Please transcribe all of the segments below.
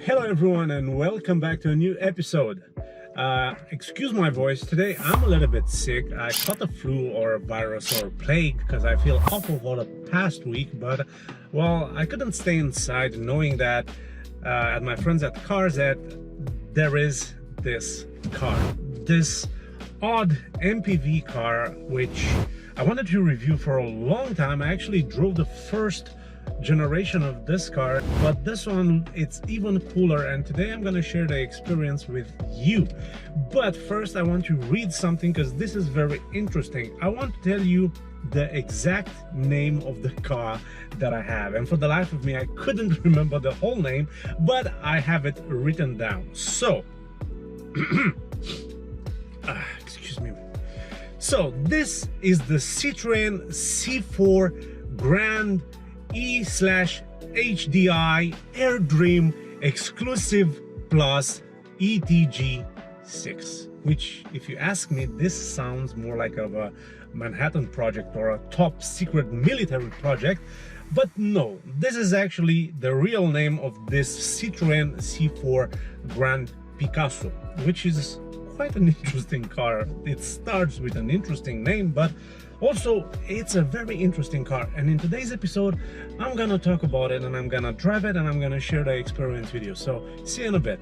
Hello everyone and welcome back to a new episode. Excuse my voice, today I'm a little bit sick. I caught a flu or a virus or a plague because I feel awful for the past week, but well, I couldn't stay inside knowing that at my friends at Carzet there is this car, this odd MPV car which I wanted to review for a long time. I actually drove the first generation of this car, but this one, it's even cooler, and today I'm going to share the experience with you. But first I want to read something because this is very interesting. I want to tell you the exact name of the car that I have, and for the life of me I couldn't remember the whole name, but I have it written down. So excuse me. So this is the Citroen C4 Grand E/HDI Airdream Exclusive Plus ETG6, which, if you ask me, this sounds more like a Manhattan project or a top secret military project. But no, this is actually the real name of this Citroen C4 Grand Picasso, which is quite an interesting car. It starts with an interesting name, but also it's a very interesting car, and in today's episode I'm gonna talk about it, and I'm gonna drive it, and I'm gonna share the experience with you. So see you in a bit.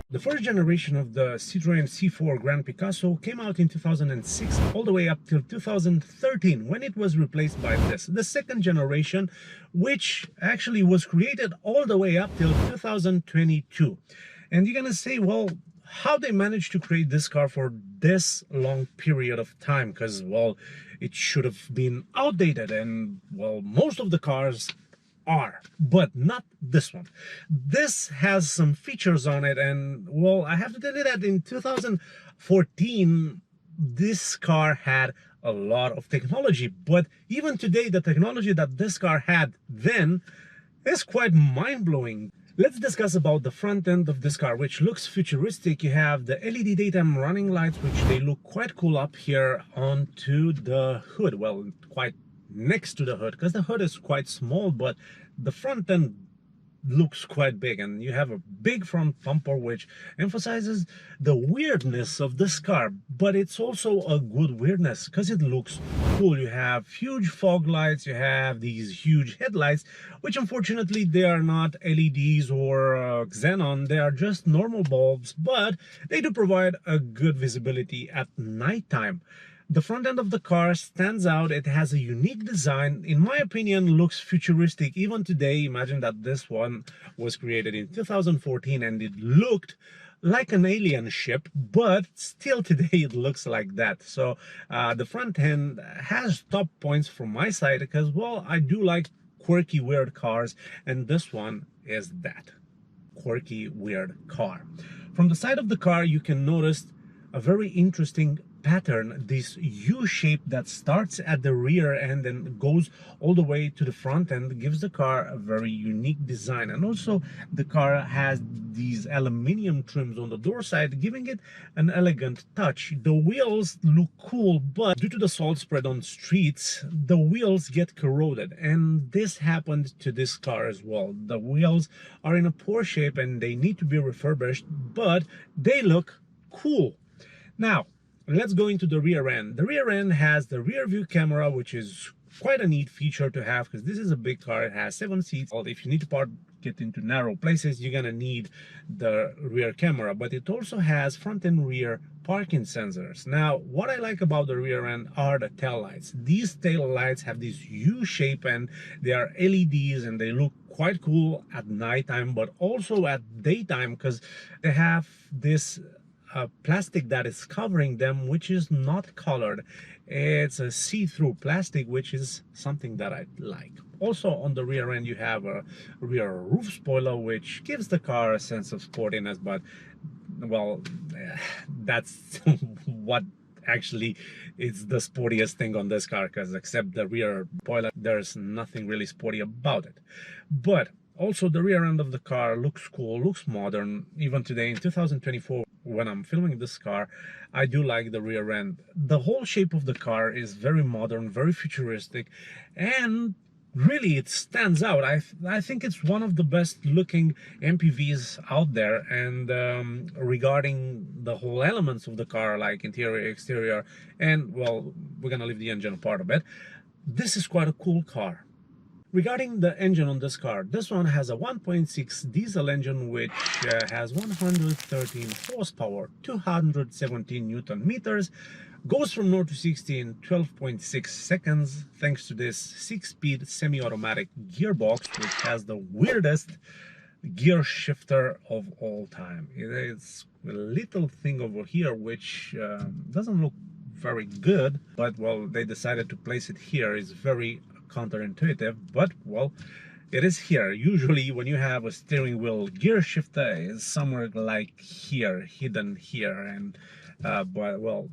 The first generation of the Citroen C4 Grand Picasso came out in 2006 all the way up till 2013, when it was replaced by this, the second generation, which actually was created all the way up till 2022. And you're gonna say, well, how they managed to create this car for this long period of time? Because, well, it should have been outdated, and well, most of the cars are, but not this one. This has some features on it, and well, I have to tell you that in 2014 this car had a lot of technology, but even today the technology that this car had then is quite mind-blowing. Let's discuss about the front end of this car, which looks futuristic. You have the LED daytime running lights, which they look quite cool up here onto the hood. Well, quite next to the hood, because the hood is quite small, but the front end looks quite big, and you have a big front bumper which emphasizes the weirdness of this car, but it's also a good weirdness because it looks cool. You have huge fog lights, you have these huge headlights, which unfortunately they are not LEDs or xenon, they are just normal bulbs, but they do provide a good visibility at nighttime. The front end of the car stands out. It has a unique design. In my opinion, looks futuristic. Even today, imagine that this one was created in 2014 and it looked like an alien ship, but still today it looks like that. So the front end has top points from my side because, well, I do like quirky, weird cars, and this one is that quirky, weird car. From the side of the car, you can notice a very interesting pattern, this U shape that starts at the rear and then goes all the way to the front, and gives the car a very unique design. And also the car has these aluminium trims on the door side, giving it an elegant touch. The wheels look cool, but due to the salt spread on streets, the wheels get corroded, and this happened to this car as well. The wheels are in a poor shape and they need to be refurbished, but they look cool. Now let's go into the rear end. The rear end has the rear view camera, which is quite a neat feature to have because this is a big car. It has 7 seats. If you need to get into narrow places, you're gonna need the rear camera, but it also has front and rear parking sensors. Now, what I like about the rear end are the tail lights. These tail lights have this U shape and they are LEDs, and they look quite cool at nighttime, but also at daytime because they have this plastic that is covering them, which is not colored. It's a see-through plastic, which is something that I like. Also on the rear end you have a rear roof spoiler, which gives the car a sense of sportiness, but well, that's what actually is the sportiest thing on this car, because except the rear spoiler there's nothing really sporty about it. But also the rear end of the car looks cool, looks modern. Even today in 2024 when I'm filming this car, I do like the rear end. The whole shape of the car is very modern, very futuristic, and really it stands out. I think it's one of the best looking MPVs out there. And regarding the whole elements of the car, like interior, exterior, and well, we're gonna leave the engine apart a bit, this is quite a cool car. Regarding the engine on this car, this one has a 1.6 diesel engine which has 113 horsepower, 217 Newton meters, goes from 0 to 60 in 12.6 seconds thanks to this 6-speed semi-automatic gearbox, which has the weirdest gear shifter of all time. It's a little thing over here which doesn't look very good, but well, they decided to place it here. It's very counterintuitive, but well, it is here. Usually when you have a steering wheel gear shifter, is somewhere like here, hidden here, and but well,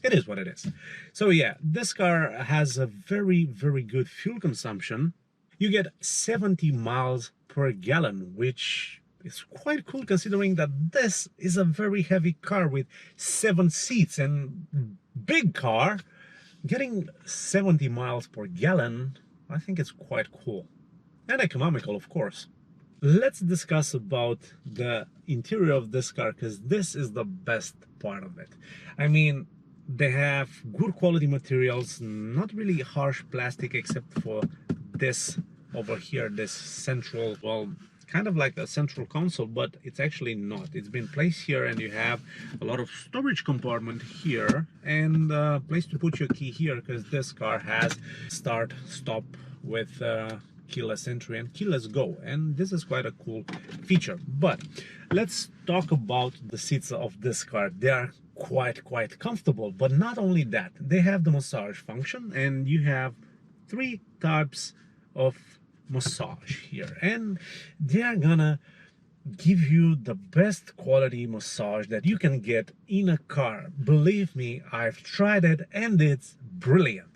it is what it is. So yeah, this car has a very good fuel consumption. You get 70 miles per gallon, which is quite cool considering that this is a very heavy car with 7 seats and big car. Getting 70 miles per gallon, I think it's quite cool. And economical, of course. Let's discuss about the interior of this car, because this is the best part of it. I mean, they have good quality materials, not really harsh plastic except for this over here, this central, well, kind of like a central console, but it's actually not. It's been placed here, and you have a lot of storage compartment here and a place to put your key here, because this car has start stop with keyless entry and keyless go, and this is quite a cool feature. But let's talk about the seats of this car. They are quite comfortable, but not only that, they have the massage function, and you have 3 types of massage here, and they are gonna give you the best quality massage that you can get in a car. Believe me, I've tried it and it's brilliant.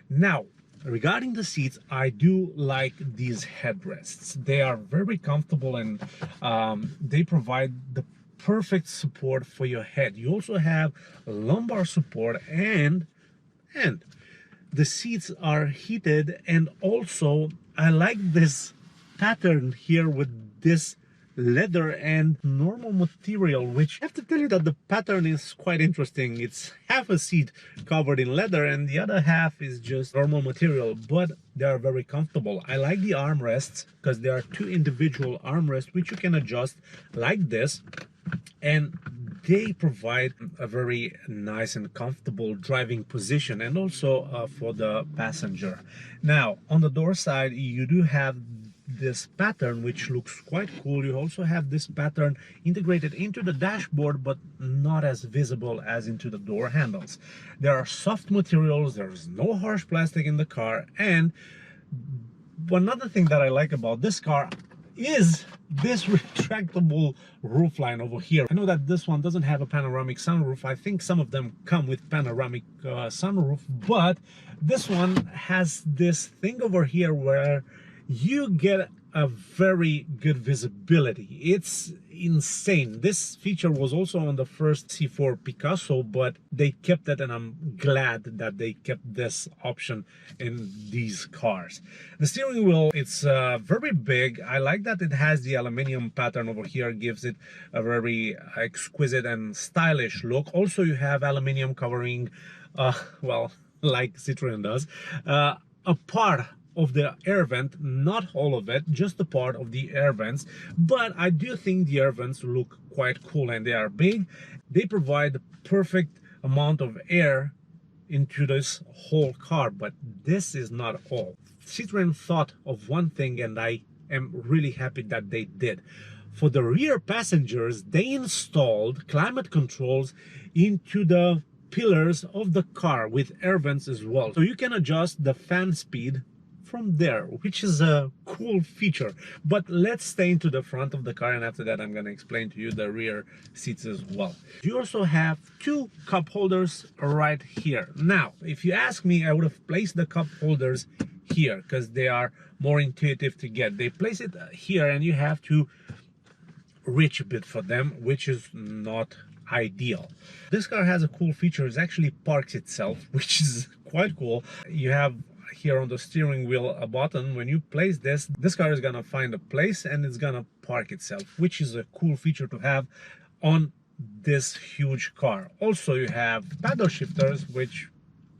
Now, regarding the seats, I do like these headrests. They are very comfortable, and they provide the perfect support for your head. You also have lumbar support, and the seats are heated, and also I like this pattern here with this leather and normal material, which I have to tell you that the pattern is quite interesting. It's half a seat covered in leather and the other half is just normal material, but they are very comfortable. I like the armrests because there are 2 individual armrests which you can adjust like this, and they provide a very nice and comfortable driving position, and also for the passenger. Now, on the door side, you do have this pattern which looks quite cool. You also have this pattern integrated into the dashboard, but not as visible as into the door handles. There are soft materials, there's no harsh plastic in the car, and another thing that I like about this car is this retractable roofline over here. I know that this one doesn't have a panoramic sunroof. I think some of them come with panoramic sunroof, but this one has this thing over here where you get a very good visibility. It's insane. This feature was also on the first C4 Picasso, but they kept it, and I'm glad that they kept this option in these cars. The steering wheel, it's very big. I like that it has the aluminum pattern over here, gives it a very exquisite and stylish look. Also, you have aluminum covering, well, like Citroen does, a part of the air vent, not all of it, just a part of the air vents. But I do think the air vents look quite cool, and they are big. They provide the perfect amount of air into this whole car, but this is not all. Citroen thought of one thing, and I am really happy that they did. For the rear passengers, they installed climate controls into the pillars of the car with air vents as well, so you can adjust the fan speed from there, which is a cool feature. But let's stay into the front of the car, and after that I'm going to explain to you the rear seats as well. You also have 2 cup holders right here. Now, if you ask me, I would have placed the cup holders here because they are more intuitive to get. They place it here, and you have to rich a bit for them, which is not ideal. This car has a cool feature. It actually parks itself, which is quite cool. You have here on the steering wheel a button. When you place this car is gonna find a place and it's gonna park itself, which is a cool feature to have on this huge car. Also, you have paddle shifters, which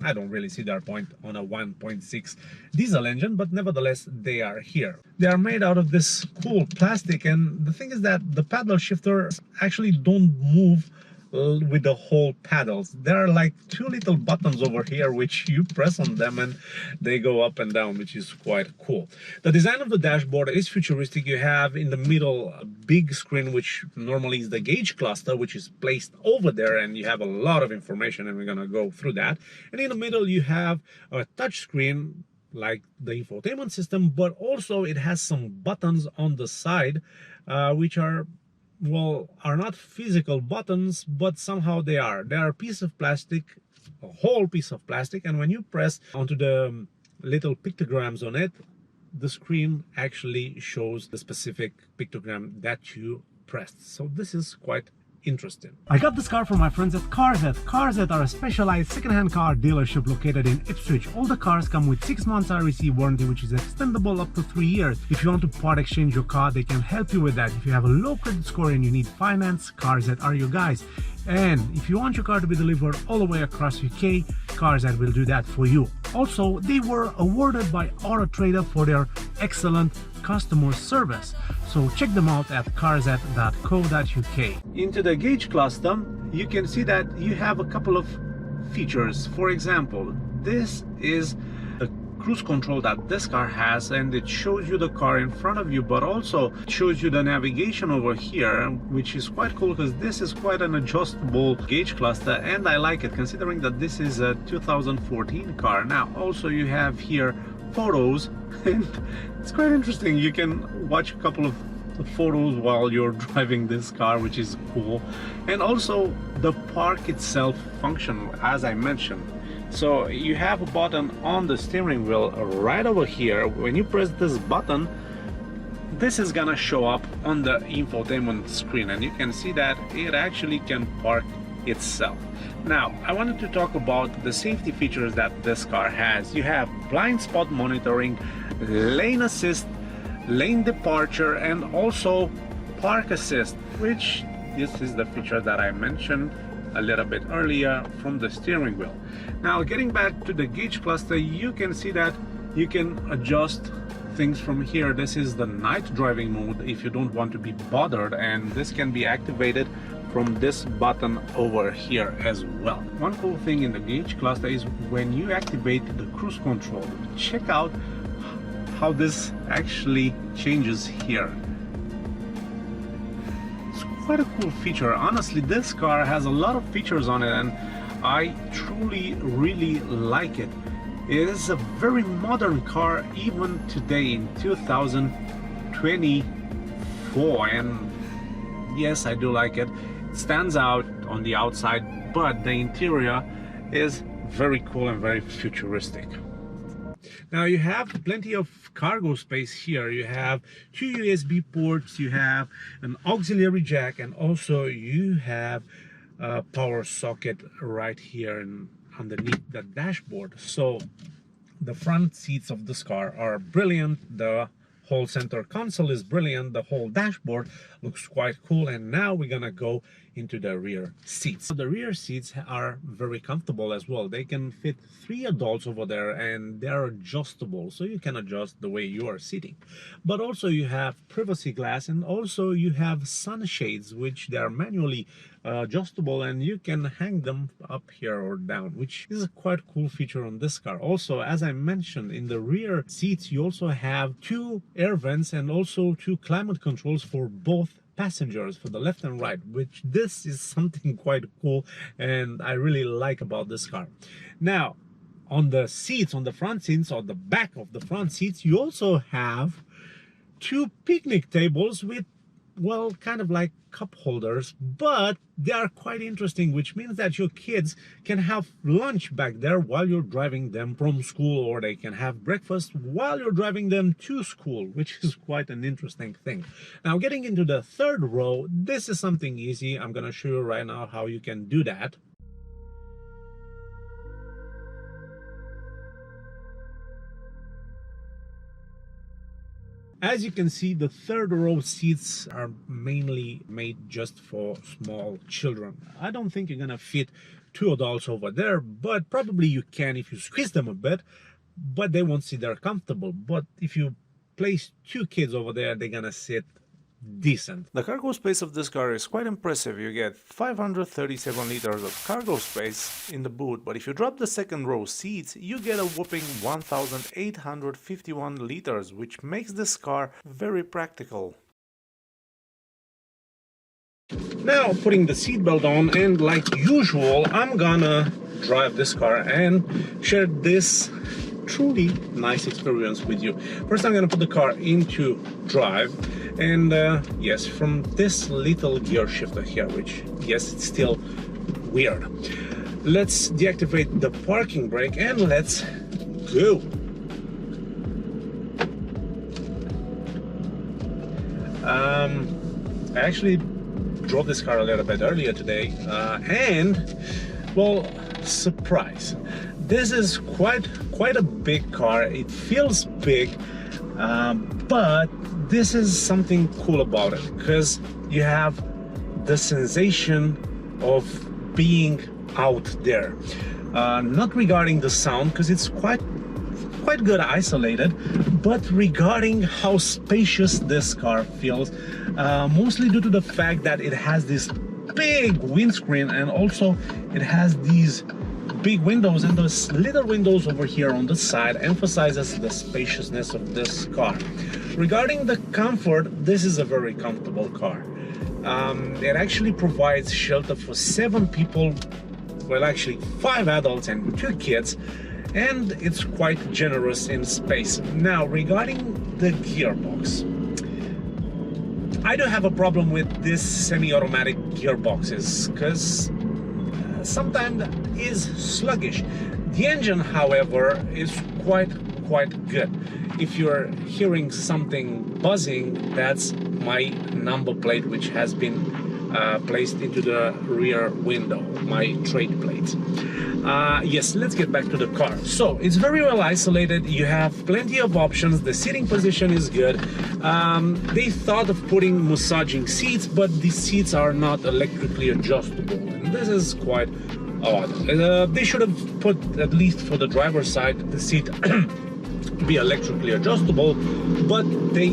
I don't really see their point on a 1.6 diesel engine, but nevertheless they are here. They are made out of this cool plastic, and the thing is that the paddle shifters actually don't move with the whole paddles. There are like two little buttons over here which you press on them and they go up and down, which is quite cool. The design of the dashboard is futuristic. You have in the middle a big screen, which normally is the gauge cluster, which is placed over there, and you have a lot of information, and we're gonna go through that. And in the middle you have a touch screen like the infotainment system, but also it has some buttons on the side which are, well, are not physical buttons, but somehow they are. They are a piece of plastic, a whole piece of plastic, and when you press onto the little pictograms on it, the screen actually shows the specific pictogram that you pressed. So this is quite interesting. I got this car from my friends at Carzet. Carzet are a specialized second-hand car dealership located in Ipswich. All the cars come with 6 months REC warranty, which is extendable up to 3 years. If you want to part exchange your car, they can help you with that. If you have a low credit score and you need finance, Carzet are your guys. And if you want your car to be delivered all the way across UK, Carzet will do that for you. Also, they were awarded by Auto Trader for their excellent customer service. So check them out at carzet.co.uk. Into the gauge cluster, you can see that you have a couple of features. For example, this is the cruise control that this car has, and it shows you the car in front of you, but also shows you the navigation over here, which is quite cool because this is quite an adjustable gauge cluster, and I like it considering that this is a 2014 car. Now also you have here photos, and it's quite interesting. You can watch a couple of photos while you're driving this car, which is cool. And also the park itself function, as I mentioned. So you have a button on the steering wheel right over here. When you press this button, this is gonna show up on the infotainment screen, and you can see that it actually can park itself. Now, I wanted to talk about the safety features that this car has. You have blind spot monitoring, lane assist, lane departure, and also park assist, which this is the feature that I mentioned a little bit earlier from the steering wheel. Now, getting back to the gauge cluster, you can see that you can adjust things from here. This is the night driving mode if you don't want to be bothered, and this can be activated from this button over here as well. One cool thing in the gauge cluster is when you activate the cruise control, check out how this actually changes here. It's quite a cool feature. Honestly, this car has a lot of features on it, and I truly really like it. It is a very modern car even today in 2024, and yes, I do like it. It stands out on the outside, but the interior is very cool and very futuristic. Now you have plenty of cargo space here. You have 2 USB ports, you have an auxiliary jack, and also you have a power socket right here underneath the dashboard. So the front seats of this car are brilliant. The whole center console is brilliant. The whole dashboard looks quite cool. And now we're gonna go into the rear seats. So the rear seats are very comfortable as well. They can fit 3 adults over there, and they're adjustable, so you can adjust the way you are sitting. But also you have privacy glass, and also you have sunshades, which they are manually adjustable, and you can hang them up here or down, which is a quite cool feature on this car. Also, as I mentioned, in the rear seats you also have 2 air vents and also 2 climate controls for both passengers, for the left and right, which this is something quite cool and I really like about this car. Now on the seats, on the front seats, or the back of the front seats, you also have 2 picnic tables with well, kind of like cup holders, but they are quite interesting, which means that your kids can have lunch back there while you're driving them from school, or they can have breakfast while you're driving them to school, which is quite an interesting thing. Now, getting into the third row, this is something easy. I'm gonna show you right now how you can do that. As you can see, the third row seats are mainly made just for small children. I don't think you're gonna fit two adults over there, but probably you can if you squeeze them a bit, but they won't sit there comfortable. But if you place two kids over there, they're gonna sit decent. The cargo space of this car is quite impressive. You get 537 liters of cargo space in the boot, but if you drop the second row seats, you get a whopping 1,851 liters, which makes this car very practical. Now putting the seatbelt on, and like usual, I'm gonna drive this car and share this truly nice experience with you. First, I'm gonna put the car into drive, and yes, from this little gear shifter here, which yes, it's still weird. Let's deactivate the parking brake and let's go. I actually drove this car a little bit earlier today, and well, surprise, this is quite a big car. It feels big, but this is something cool about it, because you have the sensation of being out there. Not regarding the sound, because it's quite good isolated, but regarding how spacious this car feels, mostly due to the fact that it has this big windscreen, and also it has these big windows, and those little windows over here on the side emphasizes the spaciousness of this car. Regarding the comfort, this is a very comfortable car. It actually provides shelter for 7 people, well, actually 5 adults and 2 kids, and it's quite generous in space. Now, regarding the gearbox, I do have a problem with this semi-automatic gearboxes, because sometimes is sluggish. The engine, however, is quite good. If you're hearing something buzzing, that's my number plate, which has been placed into the rear window, my trade plate. Yes, let's get back to the car. So it's very well isolated. You have plenty of options. The seating position is good. They thought of putting massaging seats, but these seats are not electrically adjustable, and this is quite odd. They should have put, at least for the driver's side, the seat be electrically adjustable, but they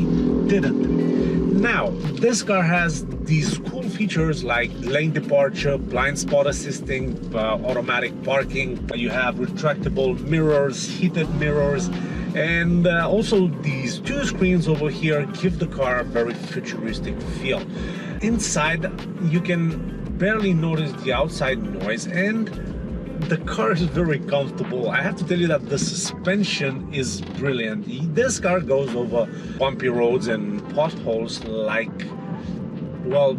didn't. Now, this car has these cool features like lane departure, blind spot assisting, automatic parking. You have retractable mirrors, heated mirrors, and also these 2 screens over here give the car a very futuristic feel. Inside, you can barely notice the outside noise, and the car is very comfortable. I have to tell you that the suspension is brilliant. This car goes over bumpy roads and potholes like, well,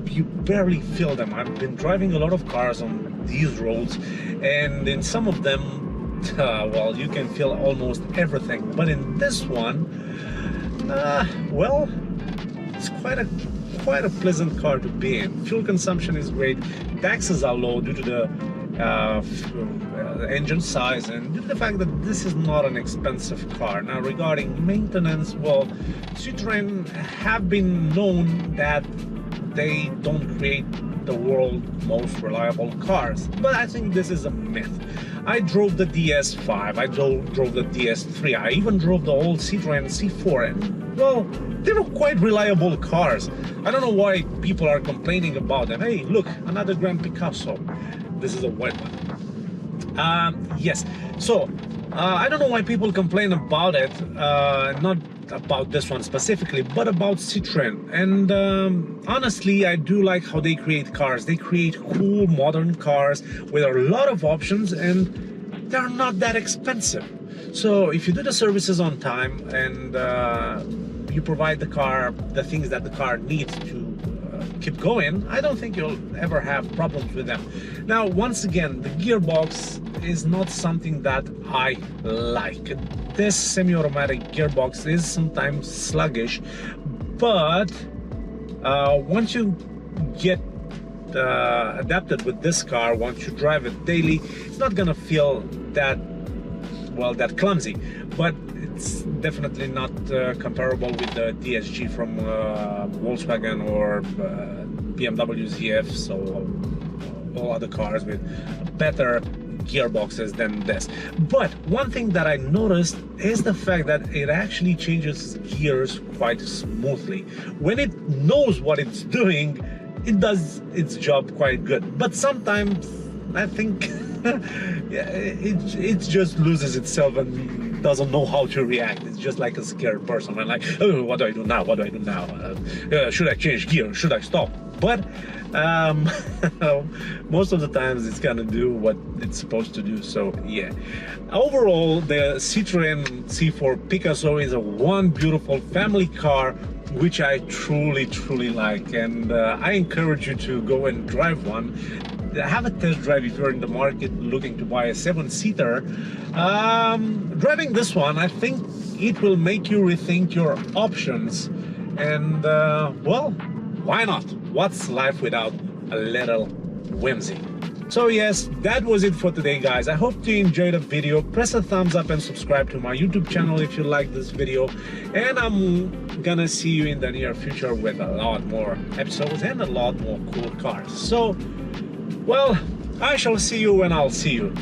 you barely feel them. I've been driving a lot of cars on these roads, and in some of them, well, you can feel almost everything. But in this one, well, it's quite a pleasant car to be in. Fuel consumption is great. Taxes are low due to the engine size and due to the fact that this is not an expensive car. Now, regarding maintenance, well, Citroen have been known that they don't create the world's most reliable cars, but I think this is a myth. I drove the DS5, I drove the DS3, I even drove the old Citroen C4, and well, they were quite reliable cars. I don't know why people are complaining about them. Hey, look, another Grand Picasso. This is a white one. Yes, so I don't know why people complain about it, not about this one specifically, but about Citroen. And honestly, I do like how they create cars. They create cool modern cars with a lot of options, and they're not that expensive. So if you do the services on time and you provide the car the things that the car needs to keep going, I don't think you'll ever have problems with them. Now, once again, the gearbox is not something that I like. This semi-automatic gearbox is sometimes sluggish, but once you get adapted with this car, once you drive it daily, it's not gonna feel that, well, that clumsy, but it's definitely not comparable with the DSG from Volkswagen or BMW ZF, so all other cars with better gearboxes than this. But one thing that I noticed is the fact that it actually changes gears quite smoothly. When it knows what it's doing, it does its job quite good. But sometimes I think it just loses itself and doesn't know how to react. It's just like a scared person. I'm like, oh, what do I do now? What do I do now? Should I change gear? Should I stop? But most of the times it's gonna do what it's supposed to do. So yeah, overall the Citroen C4 Picasso is a one beautiful family car which I truly like, and I encourage you to go and drive one. Have a test drive if you're in the market looking to buy a 7-seater. Driving this one, I think it will make you rethink your options, and well, why not? What's life without a little whimsy? So yes, that was it for today, guys. I hope you enjoyed the video. Press a thumbs up and subscribe to my YouTube channel if you like this video, and I'm gonna see you in the near future with a lot more episodes and a lot more cool cars. So, well, I shall see you when I'll see you.